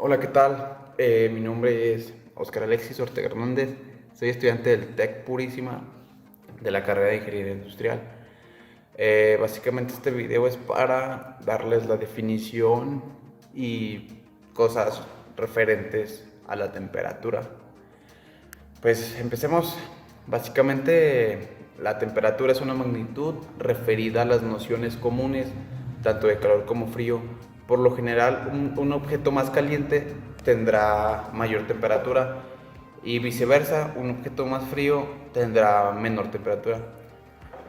Hola, ¿qué tal? Mi nombre es Oscar Alexis Ortega Hernández. Soy estudiante del TEC Purísima de la carrera de Ingeniería Industrial. Básicamente este video es para darles la definición y cosas referentes a la temperatura. Pues empecemos. Básicamente la temperatura es una magnitud referida a las nociones comunes, tanto de calor como frío. Por lo general, un objeto más caliente tendrá mayor temperatura y viceversa, un objeto más frío tendrá menor temperatura.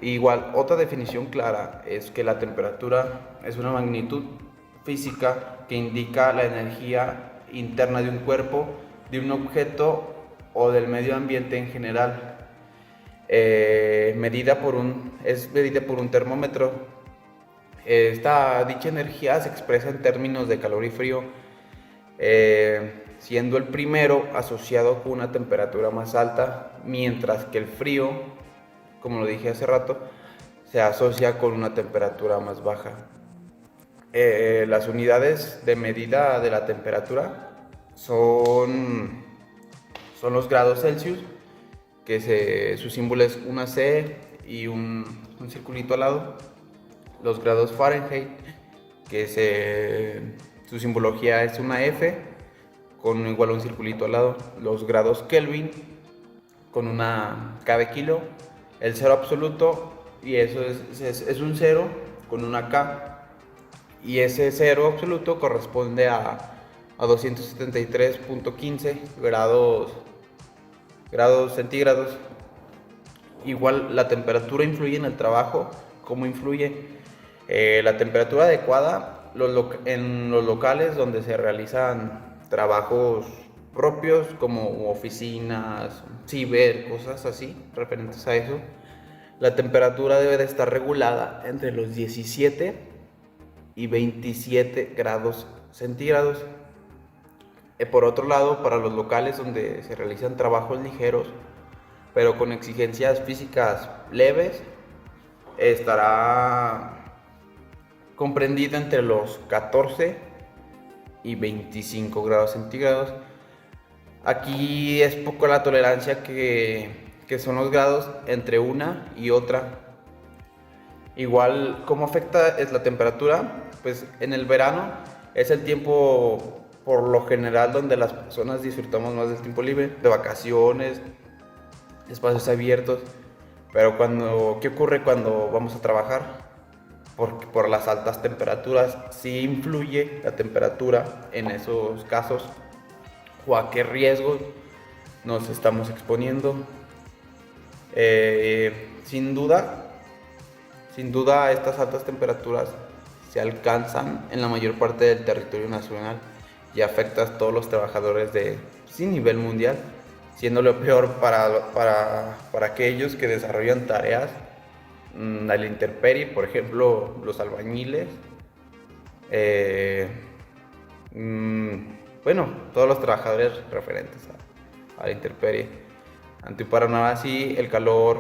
Igual, otra definición clara es que la temperatura es una magnitud física que indica la energía interna de un cuerpo, de un objeto o del medio ambiente en general. Es medida por un termómetro. Dicha energía se expresa en términos de calor y frío, siendo el primero asociado con una temperatura más alta, mientras que el frío, como lo dije hace rato, se asocia con una temperatura más baja. Las unidades de medida de la temperatura son los grados Celsius, su símbolo es una C y un circulito al lado. Los grados Fahrenheit, su simbología es una F con igual un circulito al lado. Los grados Kelvin con una K de kilo. El cero absoluto, y eso es un cero con una K. Y ese cero absoluto corresponde a 273.15 grados centígrados. Igual la temperatura influye en el trabajo. ¿Cómo influye? La temperatura adecuada en los locales donde se realizan trabajos propios como oficinas, ciber, cosas así referentes a eso. La temperatura debe de estar regulada entre los 17 y 27 grados centígrados. Por otro lado, para los locales donde se realizan trabajos ligeros, pero con exigencias físicas leves, estará comprendida entre los 14 y 25 grados centígrados. Aquí es poco la tolerancia que son los grados entre una y otra. Igual, ¿cómo afecta es la temperatura? Pues en el verano es el tiempo por lo general donde las personas disfrutamos más del tiempo libre, de vacaciones, espacios abiertos. Pero ¿qué ocurre cuando vamos a trabajar? Por las altas temperaturas, sí influye la temperatura en esos casos, o a qué riesgos nos estamos exponiendo. Sin duda, estas altas temperaturas se alcanzan en la mayor parte del territorio nacional y afectan a todos los trabajadores sin nivel mundial, siendo lo peor para aquellos que desarrollan tareas a la intemperie, por ejemplo, los albañiles, bueno, todos los trabajadores referentes a la intemperie. Ante un panorama así, el calor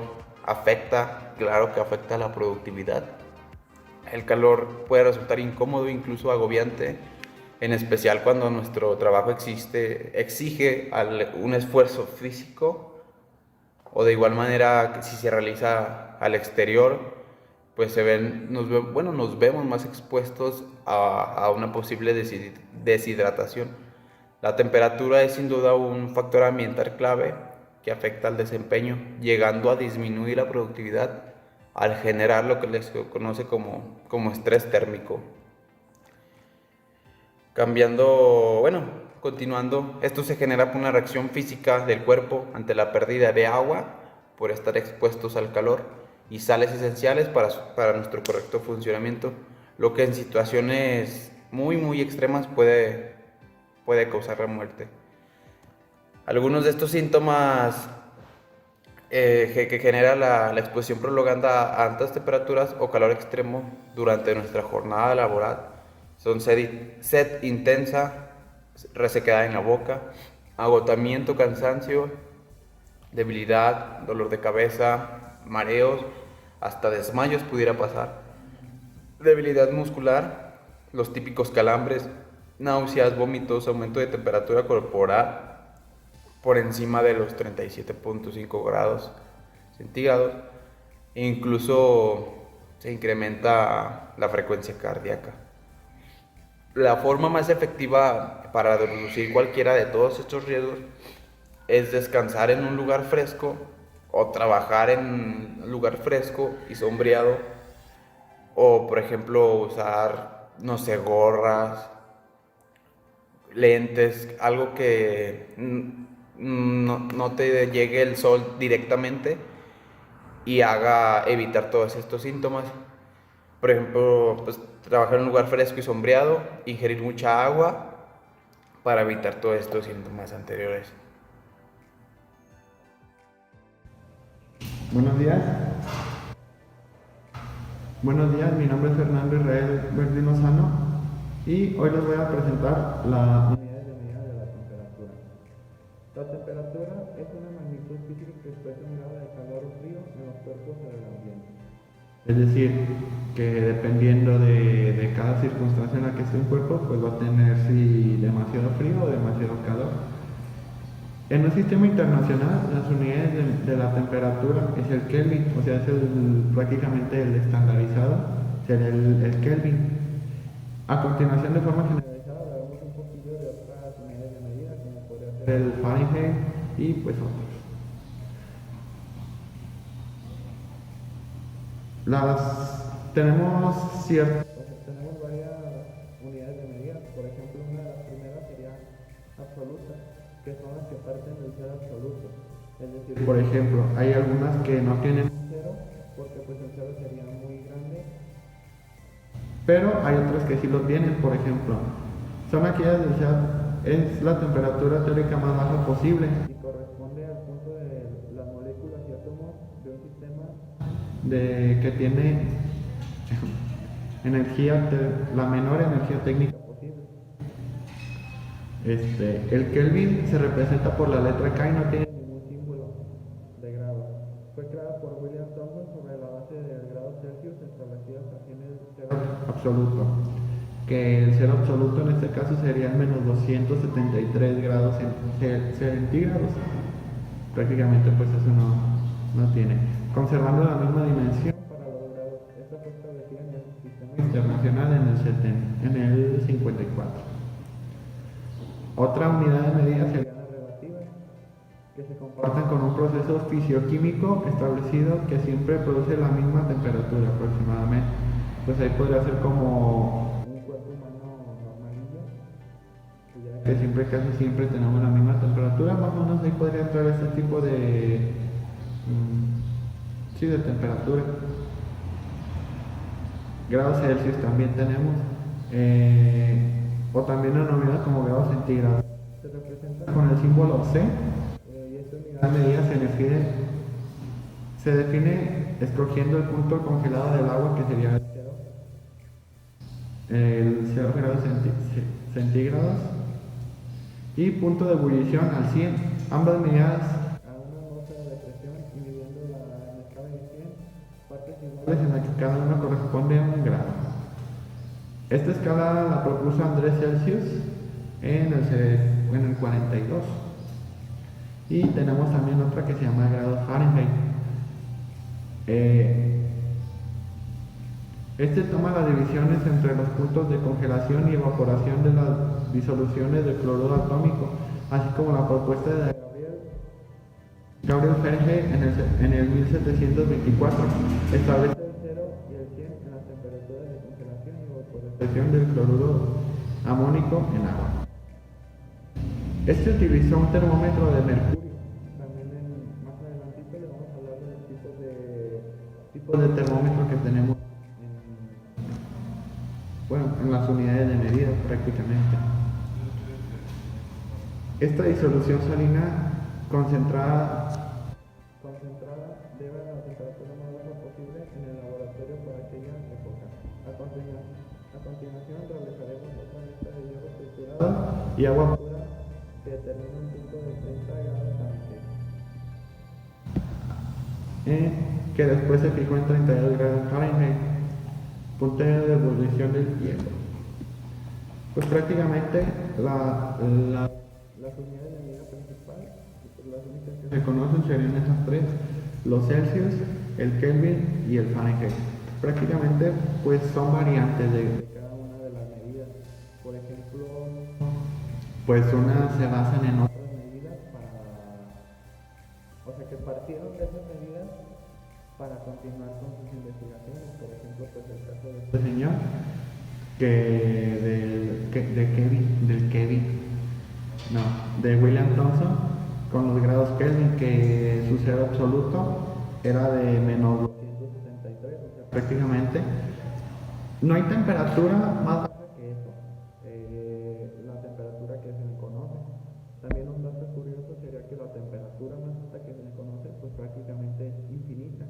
claro que afecta a la productividad. El calor puede resultar incómodo, incluso agobiante, en especial cuando nuestro trabajo exige un esfuerzo físico, o de igual manera que si se realiza al exterior, pues nos vemos más expuestos a una posible deshidratación. La temperatura es sin duda un factor ambiental clave que afecta al desempeño, llegando a disminuir la productividad al generar lo que se conoce como estrés térmico. Continuando, esto se genera por una reacción física del cuerpo ante la pérdida de agua por estar expuestos al calor y sales esenciales para nuestro correcto funcionamiento, lo que en situaciones muy extremas puede causar la muerte. Algunos de estos síntomas que genera la exposición prolongada a altas temperaturas o calor extremo durante nuestra jornada laboral son sed intensa, resequedad en la boca, agotamiento, cansancio, debilidad, dolor de cabeza, mareos, hasta desmayos pudiera pasar, debilidad muscular, los típicos calambres, náuseas, vómitos, aumento de temperatura corporal por encima de los 37.5 grados centígrados. E incluso se incrementa la frecuencia cardíaca. La forma más efectiva para reducir cualquiera de todos estos riesgos es descansar en un lugar fresco o trabajar en un lugar fresco y sombreado, o por ejemplo usar, no sé, gorras, lentes, algo que no te llegue el sol directamente y haga evitar todos estos síntomas. Por ejemplo, pues trabajar en un lugar fresco y sombreado, ingerir mucha agua para evitar todos estos síntomas anteriores. Buenos días. Buenos días, mi nombre es Fernando Israel Verdino Sano y hoy les voy a presentar las unidades de medida de la temperatura. La temperatura es una magnitud física que expresa un grado de calor o frío en los cuerpos o del ambiente. Es decir, que dependiendo de cada circunstancia en la que esté un cuerpo, pues va a tener si demasiado frío o demasiado calor. En un sistema internacional, las unidades de la temperatura es el Kelvin, o sea, es prácticamente el estandarizado, sería el Kelvin. A continuación, de forma generalizada, veremos un poquillo de otras unidades de medida, como podría ser el Fahrenheit y pues otros. Tenemos varias unidades de medida, por ejemplo, una de las primeras sería absoluta, que son las que parten del cero absoluto. Es decir, por ejemplo, hay algunas que no tienen un cero, porque pues el cero sería muy grande, pero hay otras que sí lo tienen. Por ejemplo, son aquellas del cero, es la temperatura teórica más baja posible y corresponde al punto de las moléculas y átomos de un sistema que tiene la menor energía técnica posible. El Kelvin se representa por la letra K y no tiene ningún símbolo de grado. Fue creada por William Thomson sobre la base del grado Celsius establecidas aquí en el cero absoluto. Que el cero absoluto en este caso sería menos 273 grados centígrados. Prácticamente pues eso no tiene. Conservando la misma dimensión para los grados. Esta fue establecida en el sistema internacional en el 54. Otra unidad de medida sería la relativa, que se comportan con un proceso fisioquímico establecido que siempre produce la misma temperatura aproximadamente. Pues ahí podría ser como un cuerpo humano normalillo, que casi siempre tenemos la misma temperatura. Más o menos ahí podría entrar este tipo de temperatura. Grados Celsius también tenemos, o también denominado como grados centígrados. Se representa con el símbolo C, y esta unidad de medida se define escogiendo el punto congelado del agua, que sería el 0 grados centígrados, y punto de ebullición al 100. Ambas medidas a una atmósfera de presión y midiendo la escala de 100 partes iguales en la que cada uno corresponde a un grado. Esta escala la propuso Andrés Celsius en el 42. Y tenemos también otra que se llama grado Fahrenheit. Este toma las divisiones entre los puntos de congelación y evaporación de las disoluciones de cloruro atómico, así como la propuesta de Gabriel Fahrenheit en el 1724. Establece el 0 y el 100 en las temperaturas de congelación y evaporación del cloruro amónico en agua. Utilizó un termómetro de mercurio. También más adelantito le vamos a hablar de los tipos de termómetro que tenemos en las unidades de medida prácticamente. Esta disolución salina concentrada debe a la temperatura más baja posible en el laboratorio por aquella época. A continuación realizaremos otra lista de hierro triturado y agua pura que determina un punto de 30 grados Fahrenheit, que después se fijó en 32 grados Fahrenheit, punto de ebullición del hielo. Pues prácticamente las unidades de medida principal, pues las únicas que se conocen serían esas tres, los Celsius, el Kelvin y el Fahrenheit. Prácticamente pues son variantes de cada una de las medidas. Por ejemplo, pues unas se basan en otras medidas o sea que partieron de esas medidas para continuar con sus investigaciones. Por ejemplo, pues el caso de este señor no, de William Thomson con los grados Kelvin, que su cero absoluto era de menos 263, o sea, prácticamente no hay temperatura más baja que eso, la temperatura que se le conoce. También un dato curioso sería que la temperatura más alta que se le conoce pues prácticamente es infinita.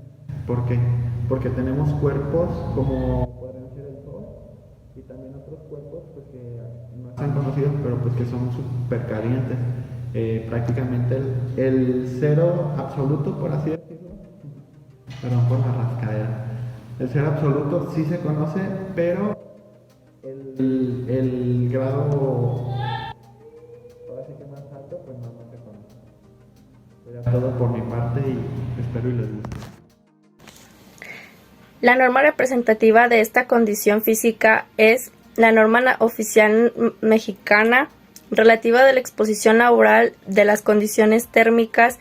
¿Por qué? Porque tenemos cuerpos como podrían ser el Sol y también otros cuerpos pues que no están conocidos pero pues que son súper calientes. Prácticamente el cero absoluto, por así decirlo, perdón por la rascadera, el cero absoluto sí se conoce, pero el grado ahora sí que más alto pues no se conoce. Sería todo por mi parte y espero y les guste. La norma representativa de esta condición física es la norma oficial mexicana relativa de la exposición laboral de las condiciones térmicas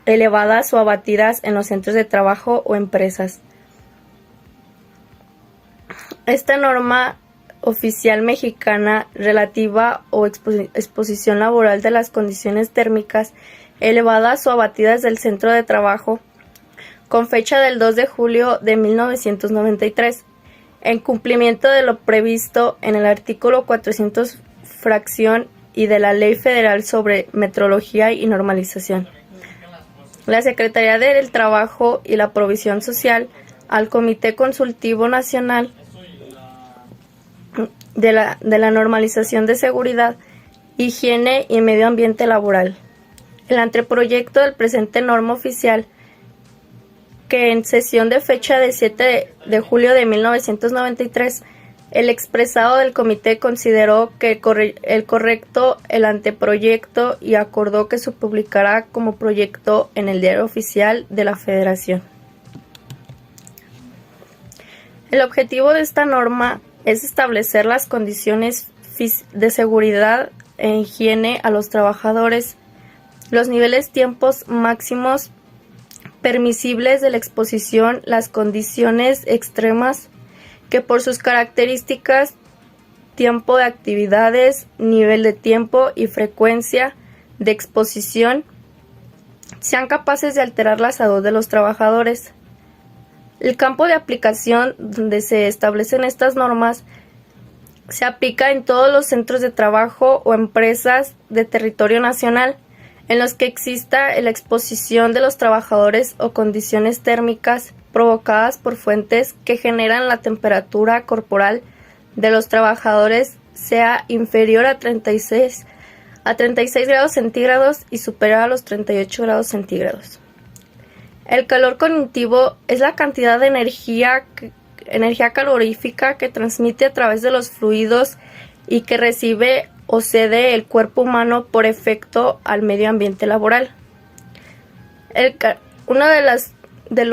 elevadas o abatidas en los centros de trabajo o empresas. Esta norma oficial mexicana relativa o exposición laboral de las condiciones térmicas elevadas o abatidas del centro de trabajo, con fecha del 2 de julio de 1993, en cumplimiento de lo previsto en el artículo 400 fracción y de la Ley Federal sobre Metrología y Normalización. La Secretaría del Trabajo y la Provisión Social al Comité Consultivo Nacional de la Normalización de Seguridad, Higiene y Medio Ambiente Laboral. El anteproyecto del presente norma oficial, que en sesión de fecha de 7 de julio de 1993, el expresado del comité consideró que el correcto el anteproyecto y acordó que se publicará como proyecto en el Diario Oficial de la Federación. El objetivo de esta norma es establecer las condiciones de seguridad e higiene a los trabajadores, los niveles tiempos máximos permisibles de la exposición, las condiciones extremas que por sus características, tiempo de actividades, nivel de tiempo y frecuencia de exposición, sean capaces de alterar la salud de los trabajadores. El campo de aplicación donde se establecen estas normas se aplica en todos los centros de trabajo o empresas de territorio nacional en los que exista la exposición de los trabajadores o condiciones térmicas provocadas por fuentes que generan la temperatura corporal de los trabajadores sea inferior a 36 grados centígrados y superior a los 38 grados centígrados. El calor cognitivo es la cantidad de energía calorífica que transmite a través de los fluidos y que recibe o cede el cuerpo humano por efecto al medio ambiente laboral. Uno de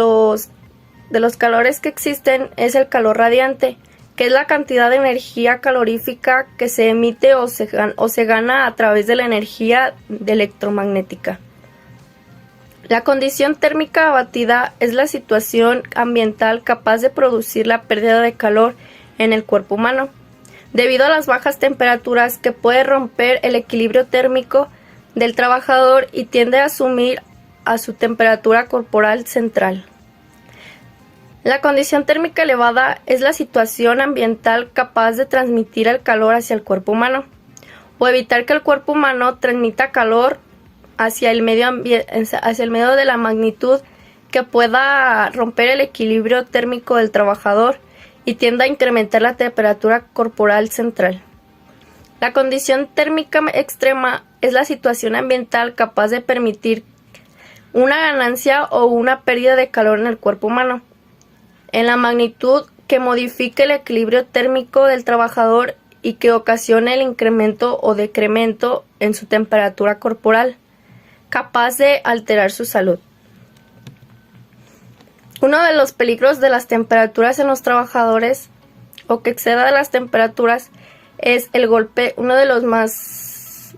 los calores que existen es el calor radiante, que es la cantidad de energía calorífica que se emite o se gana a través de la energía electromagnética. La condición térmica abatida es la situación ambiental capaz de producir la pérdida de calor en el cuerpo humano, debido a las bajas temperaturas que puede romper el equilibrio térmico del trabajador y tiende a asumir a su temperatura corporal central. La condición térmica elevada es la situación ambiental capaz de transmitir el calor hacia el cuerpo humano, o evitar que el cuerpo humano transmita calor hacia el medio de la magnitud que pueda romper el equilibrio térmico del trabajador y tienda a incrementar la temperatura corporal central. La condición térmica extrema es la situación ambiental capaz de permitir una ganancia o una pérdida de calor en el cuerpo humano, en la magnitud que modifique el equilibrio térmico del trabajador y que ocasione el incremento o decremento en su temperatura corporal, capaz de alterar su salud. Uno de los peligros de las temperaturas en los trabajadores o que exceda de las temperaturas es el golpe. Uno de los más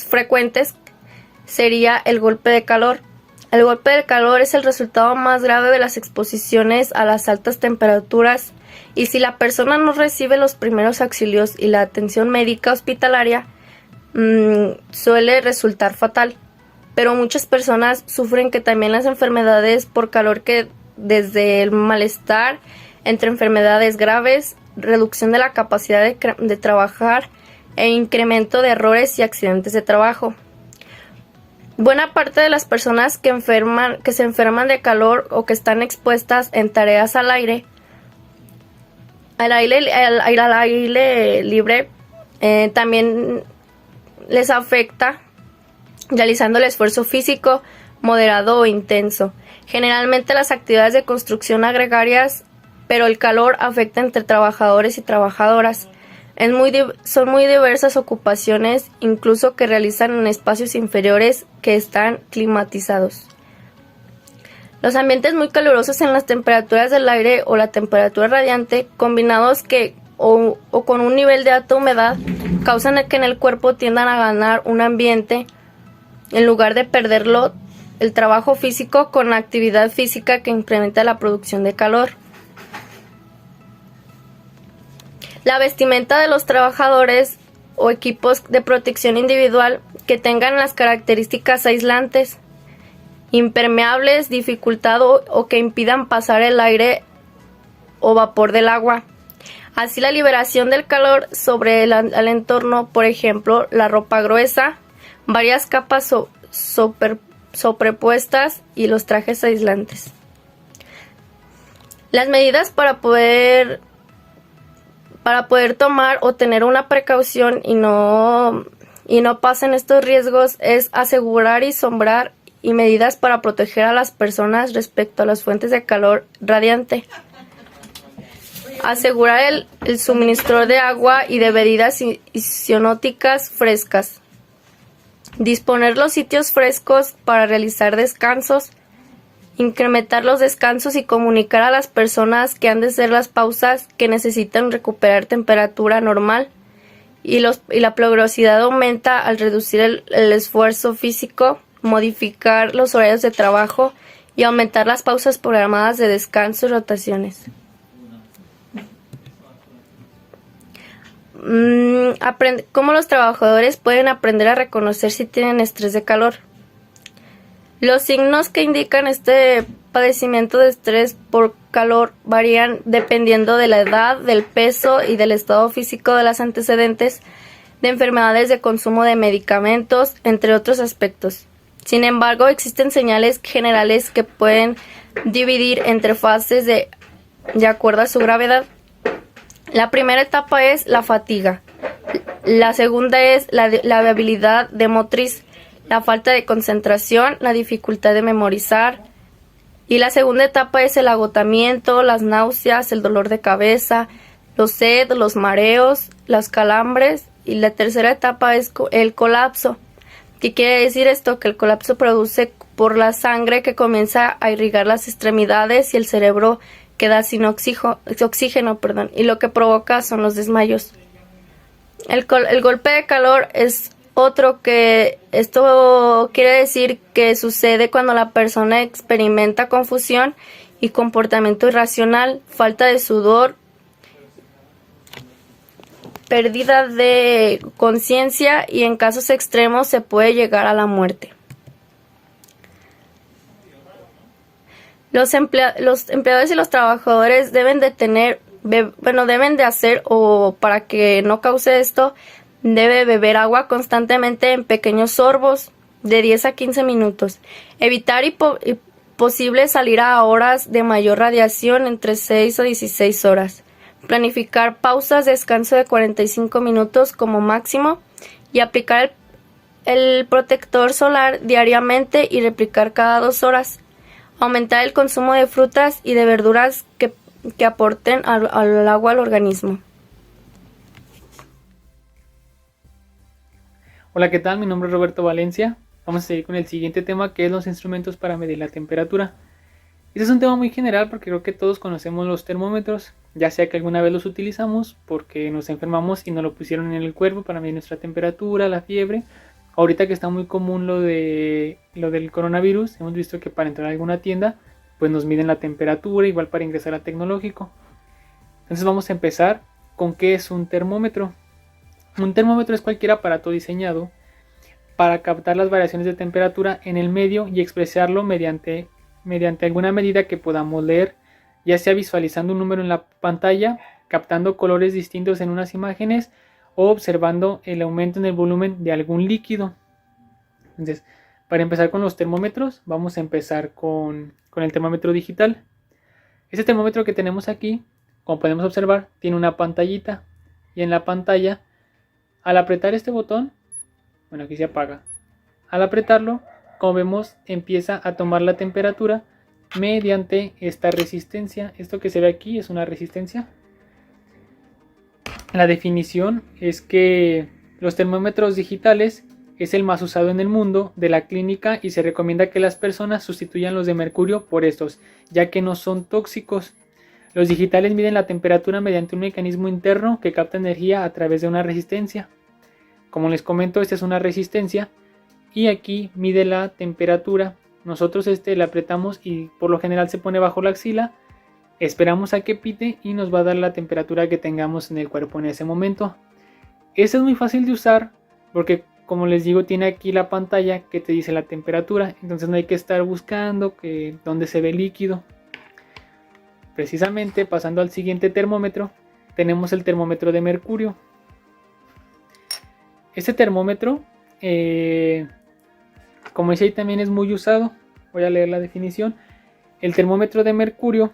frecuentes sería el golpe de calor. El golpe de calor es el resultado más grave de las exposiciones a las altas temperaturas, y si la persona no recibe los primeros auxilios y la atención médica hospitalaria, suele resultar fatal. Pero muchas personas sufren que también las enfermedades por calor, que desde el malestar, entre enfermedades graves, reducción de la capacidad de trabajar e incremento de errores y accidentes de trabajo. Buena parte de las personas que se enferman de calor o que están expuestas en tareas al aire libre, también les afecta realizando el esfuerzo físico moderado o intenso. Generalmente las actividades de construcción agregarias, pero el calor afecta entre trabajadores y trabajadoras. Son muy diversas ocupaciones, incluso que realizan en espacios inferiores que están climatizados. Los ambientes muy calurosos en las temperaturas del aire o la temperatura radiante, combinados o con un nivel de alta humedad, causan que en el cuerpo tiendan a ganar un ambiente en lugar de perderlo, el trabajo físico con la actividad física que incrementa la producción de calor. La vestimenta de los trabajadores o equipos de protección individual que tengan las características aislantes, impermeables, dificultado o que impidan pasar el aire o vapor del agua. Así la liberación del calor sobre el entorno, por ejemplo, la ropa gruesa, varias capas sobrepuestas y los trajes aislantes. Las medidas para poder tomar o tener una precaución y no pasen estos riesgos es asegurar y sombrar y medidas para proteger a las personas respecto a las fuentes de calor radiante. Asegurar el suministro de agua y de bebidas isonóticas frescas. Disponer los sitios frescos para realizar descansos. Incrementar los descansos y comunicar a las personas que han de ser las pausas que necesitan recuperar temperatura normal. Y la peligrosidad aumenta al reducir el esfuerzo físico, modificar los horarios de trabajo y aumentar las pausas programadas de descanso y rotaciones. ¿Cómo los trabajadores pueden aprender a reconocer si tienen estrés de calor? Los signos que indican este padecimiento de estrés por calor varían dependiendo de la edad, del peso y del estado físico de los antecedentes de enfermedades de consumo de medicamentos, entre otros aspectos. Sin embargo, existen señales generales que pueden dividir entre fases de acuerdo a su gravedad. La primera etapa es la fatiga. La segunda es la debilidad de motriz, la falta de concentración, la dificultad de memorizar. Y la segunda etapa es el agotamiento, las náuseas, el dolor de cabeza, los sed, los mareos, los calambres. Y la tercera etapa es el colapso. ¿Qué quiere decir esto? Que el colapso produce por la sangre que comienza a irrigar las extremidades y el cerebro queda sin oxígeno, y lo que provoca son los desmayos. El golpe de calor es otro que esto quiere decir que sucede cuando la persona experimenta confusión y comportamiento irracional, falta de sudor, pérdida de conciencia y en casos extremos se puede llegar a la muerte. Los empleadores y los trabajadores deben de hacer, o para que no cause esto, debe beber agua constantemente en pequeños sorbos de 10 a 15 minutos. Evitar y posible salir a horas de mayor radiación entre 6 o 16 horas. Planificar pausas de descanso de 45 minutos como máximo y aplicar el protector solar diariamente y replicar cada 2 horas. Aumentar el consumo de frutas y de verduras que aporten al agua al organismo. Hola, ¿qué tal? Mi nombre es Roberto Valencia. Vamos a seguir con el siguiente tema, que es los instrumentos para medir la temperatura. Este es un tema muy general porque creo que todos conocemos los termómetros, ya sea que alguna vez los utilizamos porque nos enfermamos y nos lo pusieron en el cuerpo para medir nuestra temperatura, la fiebre. Ahorita que está muy común lo del coronavirus, hemos visto que para entrar a alguna tienda pues nos miden la temperatura, igual para ingresar a tecnológico. Entonces vamos a empezar con qué es un termómetro. Un termómetro es cualquier aparato diseñado para captar las variaciones de temperatura en el medio y expresarlo mediante alguna medida que podamos leer, ya sea visualizando un número en la pantalla, captando colores distintos en unas imágenes o observando el aumento en el volumen de algún líquido. Entonces, para empezar con los termómetros, vamos a empezar con el termómetro digital. Este termómetro que tenemos aquí, como podemos observar, tiene una pantallita y en la pantalla, al apretar este botón, bueno, aquí se apaga. Al apretarlo, como vemos, empieza a tomar la temperatura mediante esta resistencia. Esto que se ve aquí es una resistencia. La definición es que los termómetros digitales es el más usado en el mundo de la clínica y se recomienda que las personas sustituyan los de mercurio por estos, ya que no son tóxicos. Los digitales miden la temperatura mediante un mecanismo interno que capta energía a través de una resistencia. Como les comento, esta es una resistencia y aquí mide la temperatura. Nosotros le apretamos y por lo general se pone bajo la axila. Esperamos a que pite y nos va a dar la temperatura que tengamos en el cuerpo en ese momento. Este es muy fácil de usar porque, como les digo, tiene aquí la pantalla que te dice la temperatura. Entonces no hay que estar buscando dónde se ve el líquido. Precisamente, pasando al siguiente termómetro, tenemos el termómetro de mercurio. Este termómetro, como decía, también es muy usado. Voy a leer la definición. El termómetro de mercurio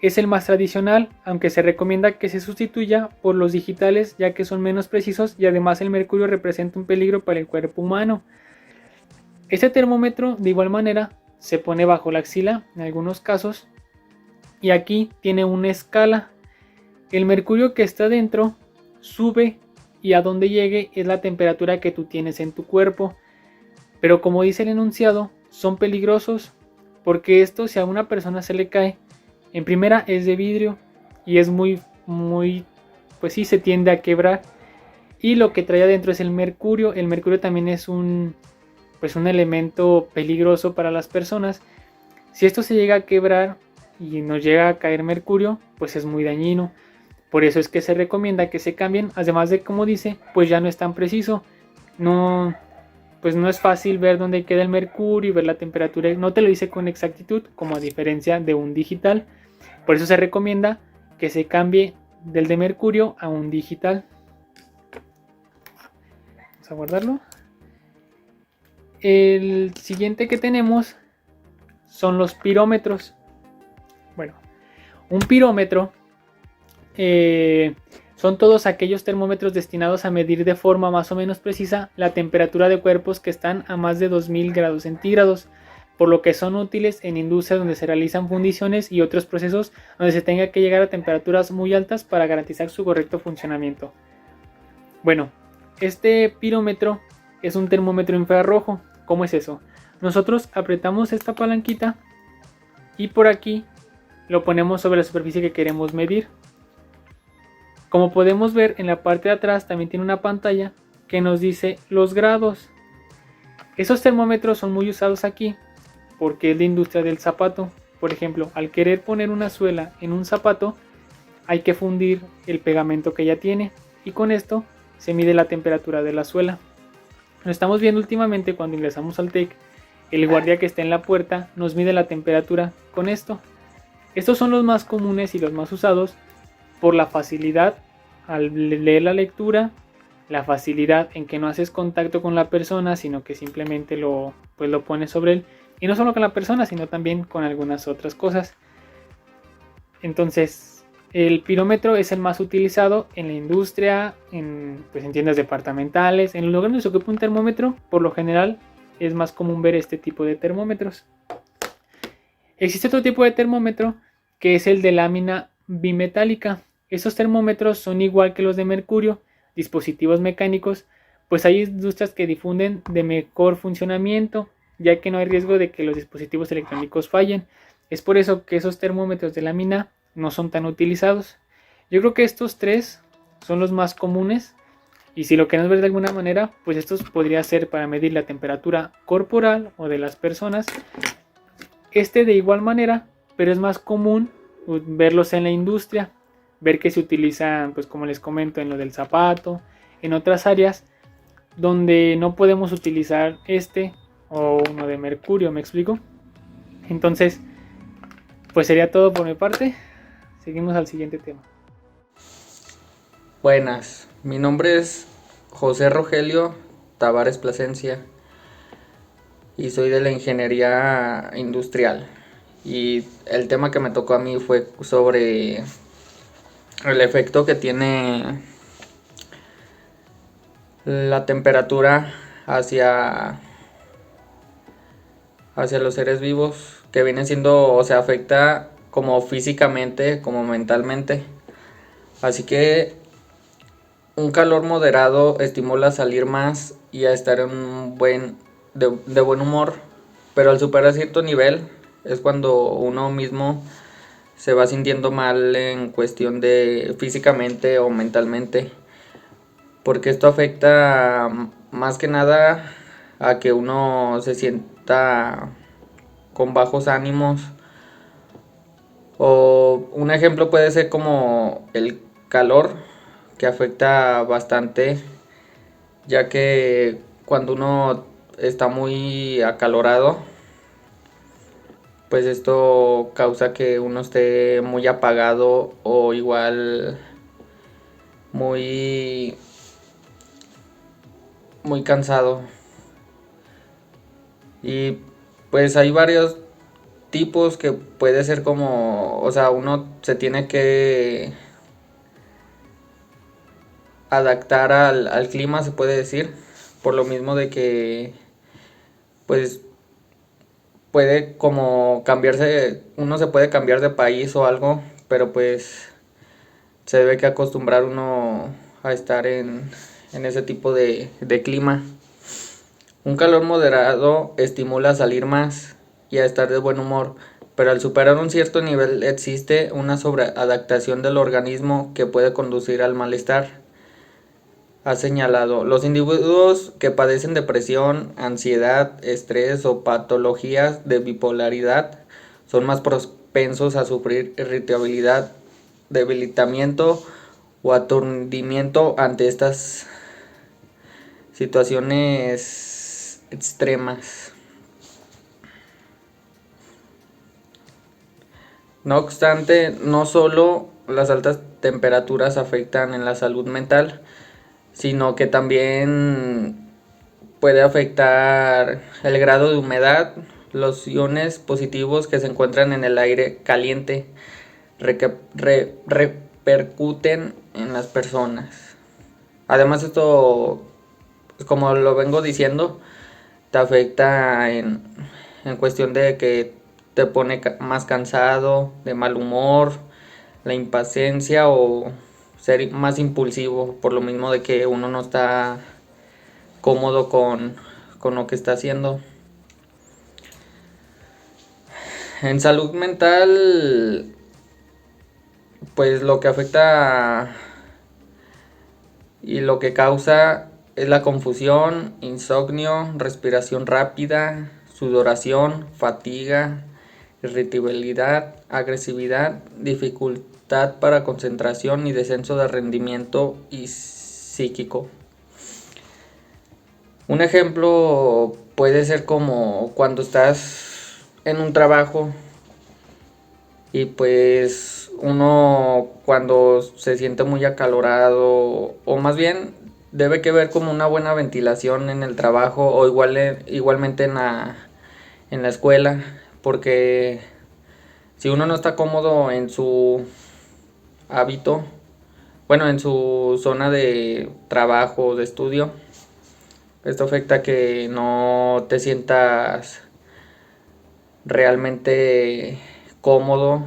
es el más tradicional, aunque se recomienda que se sustituya por los digitales, ya que son menos precisos y además el mercurio representa un peligro para el cuerpo humano. Este termómetro, de igual manera, se pone bajo la axila en algunos casos y aquí tiene una escala. El mercurio que está dentro sube y a donde llegue es la temperatura que tú tienes en tu cuerpo. Pero como dice el enunciado, son peligrosos porque esto, si a una persona se le cae, en primera es de vidrio y es muy, pues sí, se tiende a quebrar. Y lo que trae adentro es el mercurio. El mercurio también es un elemento peligroso para las personas. Si esto se llega a quebrar y nos llega a caer mercurio, pues es muy dañino. Por eso es que se recomienda que se cambien. Además de, como dice, pues ya no es tan preciso. Pues no es fácil ver dónde queda el mercurio y ver la temperatura. No te lo dice con exactitud, como a diferencia de un digital. Por eso se recomienda que se cambie del de mercurio a un digital. Vamos a guardarlo. El siguiente que tenemos son los pirómetros. Bueno, un pirómetro son todos aquellos termómetros destinados a medir de forma más o menos precisa la temperatura de cuerpos que están a más de 2000 grados centígrados, por lo que son útiles en industrias donde se realizan fundiciones y otros procesos donde se tenga que llegar a temperaturas muy altas para garantizar su correcto funcionamiento. Bueno, este pirómetro es un termómetro infrarrojo. ¿Cómo es eso? Nosotros apretamos esta palanquita y por aquí lo ponemos sobre la superficie que queremos medir. Como podemos ver, en la parte de atrás también tiene una pantalla que nos dice los grados. Esos termómetros son muy usados aquí porque es la industria del zapato. Por ejemplo, al querer poner una suela en un zapato, hay que fundir el pegamento que ya tiene y con esto se mide la temperatura de la suela. Lo estamos viendo últimamente cuando ingresamos al TEC. El guardia que está en la puerta nos mide la temperatura con esto. Estos son los más comunes y los más usados por la facilidad al leer la lectura, la facilidad en que no haces contacto con la persona, sino que simplemente lo pones sobre él. Y no solo con la persona, sino también con algunas otras cosas. Entonces, el pirómetro es el más utilizado en la industria, en tiendas departamentales. En los lugares donde se ocupa un termómetro, por lo general, es más común ver este tipo de termómetros. Existe otro tipo de termómetro que es el de lámina bimetálica. Estos termómetros son igual que los de mercurio, dispositivos mecánicos, pues hay industrias que difunden de mejor funcionamiento, ya que no hay riesgo de que los dispositivos electrónicos fallen. Es por eso que esos termómetros de lámina no son tan utilizados. Yo creo que estos tres son los más comunes, y si lo queremos ver de alguna manera, pues estos podría ser para medir la temperatura corporal o de las personas. Este de igual manera, pero es más común verlos en la industria, ver que se utilizan, pues como les comento, en lo del zapato, en otras áreas donde no podemos utilizar este o uno de mercurio, ¿me explico? Entonces, pues sería todo por mi parte. Seguimos al siguiente tema. Buenas, mi nombre es José Rogelio Tavares Plasencia y soy de la ingeniería industrial. Y el tema que me tocó a mí fue sobre el efecto que tiene la temperatura hacia los seres vivos, que viene siendo, o sea, afecta como físicamente, como mentalmente. Así que un calor moderado estimula a salir más y a estar de buen humor, pero al superar cierto nivel es cuando uno mismo se va sintiendo mal en cuestión de físicamente o mentalmente, porque esto afecta más que nada a que uno se sienta con bajos ánimos. O un ejemplo puede ser como el calor, que afecta bastante, ya que cuando uno está muy acalorado, pues esto causa que uno esté muy apagado o igual muy muy cansado. Y pues hay varios tipos que puede ser como, o sea, uno se tiene que adaptar al clima, se puede decir, por lo mismo de que pues puede como cambiarse, uno se puede cambiar de país o algo, pero pues se debe que acostumbrar uno a estar en ese tipo de clima. Un calor moderado estimula a salir más y a estar de buen humor, pero al superar un cierto nivel existe una sobreadaptación del organismo que puede conducir al malestar. Ha señalado, los individuos que padecen depresión, ansiedad, estrés o patologías de bipolaridad son más propensos a sufrir irritabilidad, debilitamiento o aturdimiento ante estas situaciones extremas. No obstante, no solo las altas temperaturas afectan en la salud mental, sino que también puede afectar el grado de humedad, los iones positivos que se encuentran en el aire caliente repercuten en las personas. Además esto, como lo vengo diciendo, te afecta en cuestión de que te pone más cansado, de mal humor, la impaciencia o ser más impulsivo, por lo mismo de que uno no está cómodo con lo que está haciendo. En salud mental, pues lo que afecta y lo que causa es la confusión, insomnio, respiración rápida, sudoración, fatiga, irritabilidad, agresividad, dificultad para concentración y descenso de rendimiento y psíquico. Un ejemplo puede ser como cuando estás en un trabajo y pues uno cuando se siente muy acalorado, o más bien debe que ver como una buena ventilación en el trabajo o igualmente en la escuela, porque si uno no está cómodo en su hábito, bueno, en su zona de trabajo, de estudio, esto afecta a que no te sientas realmente cómodo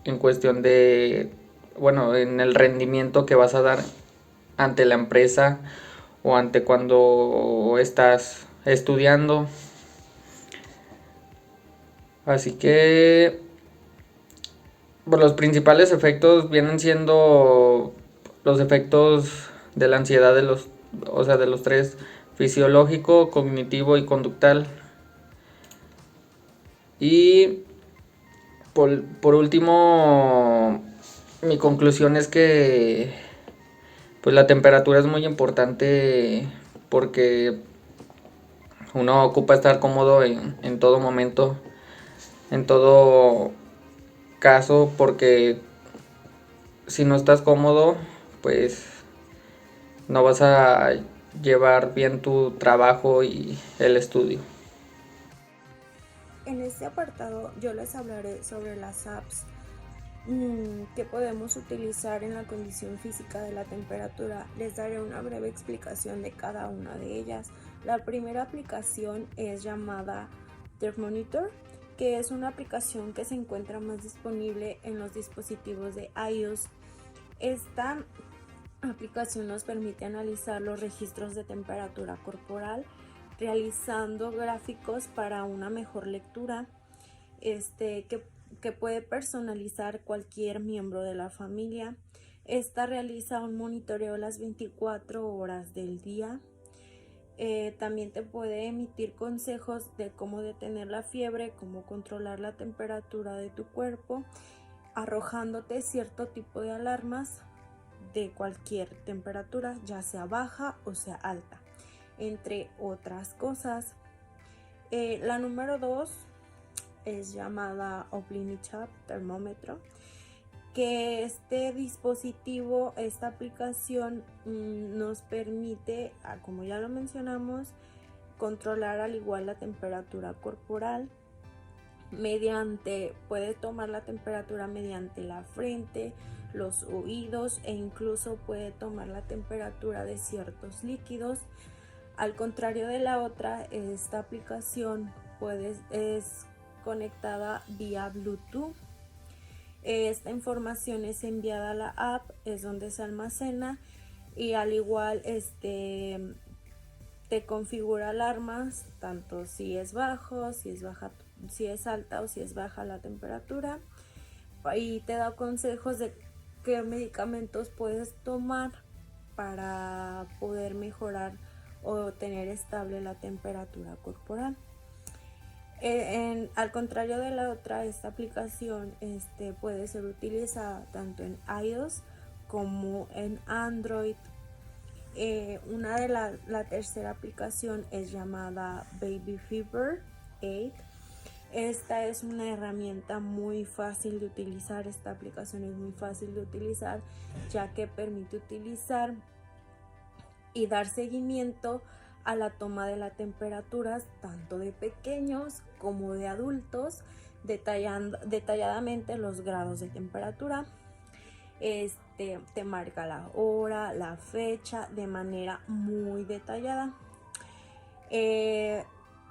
en cuestión de, bueno, en el rendimiento que vas a dar ante la empresa o ante cuando estás estudiando. Así que pues, los principales efectos vienen siendo los efectos de la ansiedad de los tres: fisiológico, cognitivo y conductal. Y por último, mi conclusión es que pues la temperatura es muy importante porque uno ocupa estar cómodo en todo momento, en todo caso, porque si no estás cómodo, pues no vas a llevar bien tu trabajo y el estudio. En este apartado yo les hablaré sobre las apps que podemos utilizar en la condición física de la temperatura. Les daré una breve explicación de cada una de ellas. La primera aplicación es llamada Thermonitor, que es una aplicación que se encuentra más disponible en los dispositivos de iOS. Esta aplicación nos permite analizar los registros de temperatura corporal, realizando gráficos para una mejor lectura, que puede personalizar cualquier miembro de la familia. Esta realiza un monitoreo las 24 horas del día. También te puede emitir consejos de cómo detener la fiebre, cómo controlar la temperatura de tu cuerpo, arrojándote cierto tipo de alarmas de cualquier temperatura, ya sea baja o sea alta, entre otras cosas. La número 2 es llamada Oblinichap termómetro, que este dispositivo, esta aplicación nos permite, como ya lo mencionamos, controlar al igual la temperatura corporal puede tomar la temperatura mediante la frente, los oídos e incluso puede tomar la temperatura de ciertos líquidos. Al contrario de la otra, esta aplicación es conectada vía Bluetooth. Esta información es enviada a la app, es donde se almacena, y al igual te configura alarmas, tanto si es bajo, si es alta o si es baja la temperatura, y te da consejos de qué medicamentos puedes tomar para poder mejorar o tener estable la temperatura corporal. Al contrario de la otra, esta aplicación puede ser utilizada tanto en iOS como en Android. La tercera aplicación es llamada Baby Fever 8. Esta es una herramienta muy fácil de utilizar. Esta aplicación es muy fácil de utilizar, ya que permite utilizar y dar seguimiento a la toma de las temperaturas tanto de pequeños como de adultos, detalladamente los grados de temperatura. Te marca la hora, la fecha de manera muy detallada.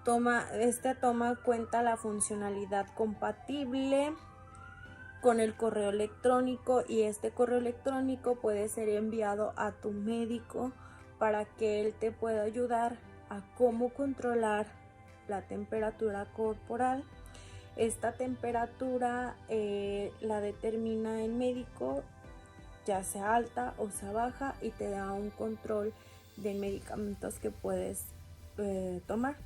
Toma cuenta la funcionalidad compatible con el correo electrónico, y este correo electrónico puede ser enviado a tu médico para que él te pueda ayudar a cómo controlar la temperatura corporal. Esta temperatura la determina el médico, ya sea alta o sea baja, y te da un control de medicamentos que puedes tomar.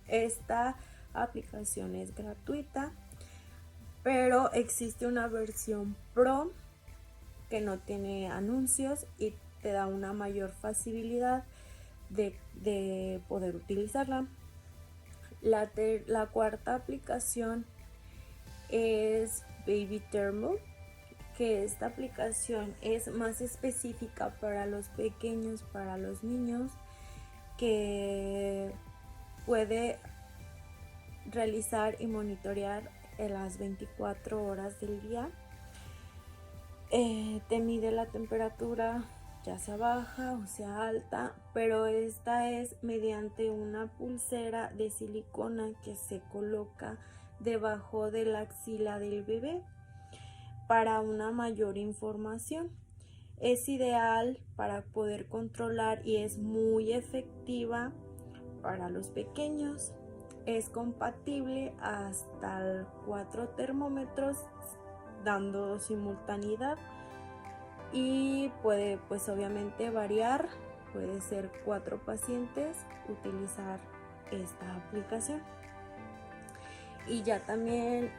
Esta aplicación es gratuita, pero existe una versión Pro que no tiene anuncios y te da una mayor facilidad de poder utilizarla. La cuarta aplicación es Baby Thermo, que esta aplicación es más específica para los pequeños, para los niños, que puede realizar y monitorear en las 24 horas del día. Te mide la temperatura, ya sea baja o sea alta, pero esta es mediante una pulsera de silicona que se coloca debajo de la axila del bebé para una mayor información. Es ideal para poder controlar y es muy efectiva para los pequeños. Es compatible hasta 4 termómetros dando simultaneidad y puede pues obviamente variar. Puede ser 4 pacientes utilizar esta aplicación. Y ya también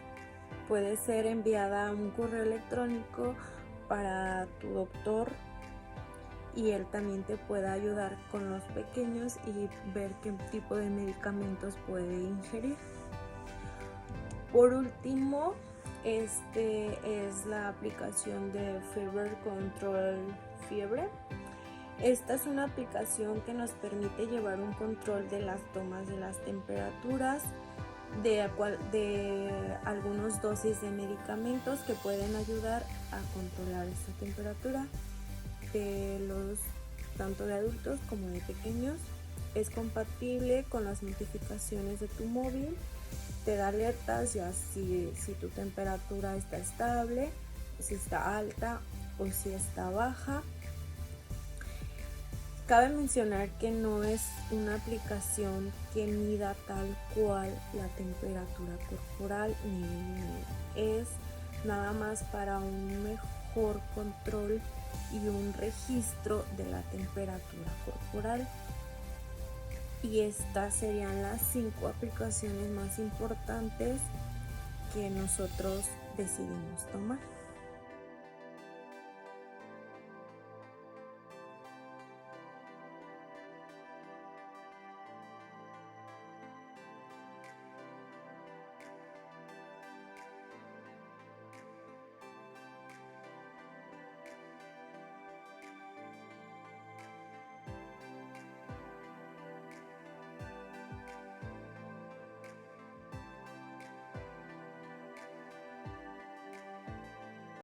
puede ser enviada a un correo electrónico para tu doctor y él también te puede ayudar con los pequeños y ver qué tipo de medicamentos puede ingerir. Por último, es la aplicación de Fever Control Fiebre. Esta es una aplicación que nos permite llevar un control de las tomas de las temperaturas, de algunos dosis de medicamentos que pueden ayudar a controlar esta temperatura tanto de adultos como de pequeños. Es compatible con las notificaciones de tu móvil, te da alertas ya si tu temperatura está estable, si está alta o si está baja. Cabe mencionar que no es una aplicación que mida tal cual la temperatura corporal, ni es nada más para un mejor control y un registro de la temperatura corporal. Y estas serían las 5 aplicaciones más importantes que nosotros decidimos tomar.